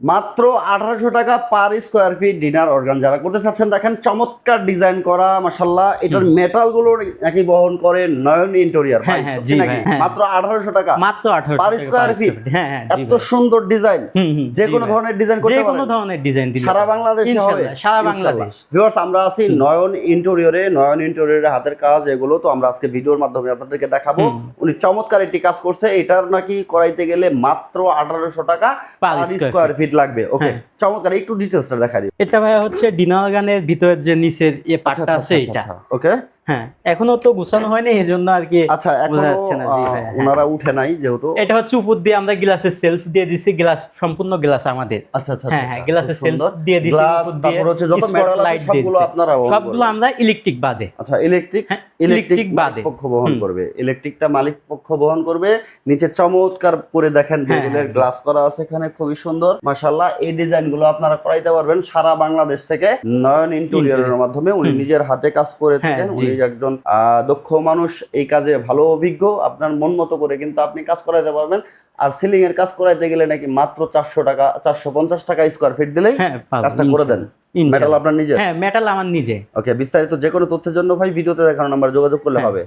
মাত্র 1800 টাকা per square feet dinner organ. যারা করতে চাচ্ছেন দেখেন চমৎকার ডিজাইন করা মাশাআল্লাহ। এটার মেটাল গুলো নাকি বহন করে নয়ন ইন্টেরিয়র ভাই, সত্যি নাকি? মাত্র 1800 টাকা মাত্র 1800 পার স্কোয়ার ফিট। এত সুন্দর ডিজাইন, যে কোনো ধরনের ডিজাইন করতে পারেন, যে কোনো ধরনের ডিজাইন দিলে সারা বাংলাদেশে হবে, সারা বাংলাদেশ। ভিউয়ার্স আমরা আছি নয়ন ইন্টেরিয়রে, নয়ন ইন্টেরিয়রের হাতের কাজ এগুলো তো আমরা আজকে ভিডিওর মাধ্যমে আপনাদেরকে দেখাবো। উনি চমৎকার একটি কাজ করছে, এটার নাকি করাইতে গেলে মাত্র 1800 টাকা পার স্কোয়ার ফিট লাগবে। ওকে, চমৎকার, একটু ডিটেইলসটা দেখা দিই। এটা ভাই হচ্ছে ডিনার অর্গানের ভিতরের যে নিচের এই পার্টটা আছে এটা। ওকে, হ্যাঁ, এখনো তো গোছানো হয়নি, এজন্য আর কি। আচ্ছা, এখনো ওনারা উঠে নাই যেহেতু। এটা হচ্ছে উপর দিয়ে আমরা গ্লাসের সেলফ দিয়ে দিছি, গ্লাস সম্পূর্ণ গ্লাস আমাদের। আচ্ছা আচ্ছা, হ্যাঁ হ্যাঁ, গ্লাসের সেলফ দিয়ে দিছি, উপর দিয়ে তারপর হচ্ছে যত মেটাল আছে সবগুলো আপনারা সবগুলো আমরা ইলেকট্রিক বাদে। আচ্ছা, ইলেকট্রিক বাদে পক্ষ বহন করবে, ইলেকট্রিকটা মালিক পক্ষ বহন করবে। নিচে চমৎকার করে দেখেন বেগুনের গ্লাস করা আছে এখানে, খুবই সুন্দর মাশাআল্লাহ। এই ডিজাইনগুলো আপনারা করাইতে পারবেন সারা বাংলাদেশ থেকে নয়ন ইন্টেরিয়রের মাধ্যমে। উনি নিজের হাতে কাজ করে থাকেন, উনি একজন দক্ষ মানুষ, এই কাজে ভালো অভিজ্ঞ। আপনার মন মতো করে কিন্তু আপনি কাজ করাইতে পারবেন। আর সিলিং এর কাজ করাইতে গেলে নাকি মাত্র 400 টাকা 450 টাকা স্কোয়ার ফিট দিলেই কাজটা করে দেন। মেটাল আপনার নিজে? হ্যাঁ, মেটাল আমার নিজে। ওকে, বিস্তারিত যে কোনো তথ্যের জন্য ভাই ভিডিওতে দেখানো নাম্বার যোগাযোগ করলে হবে।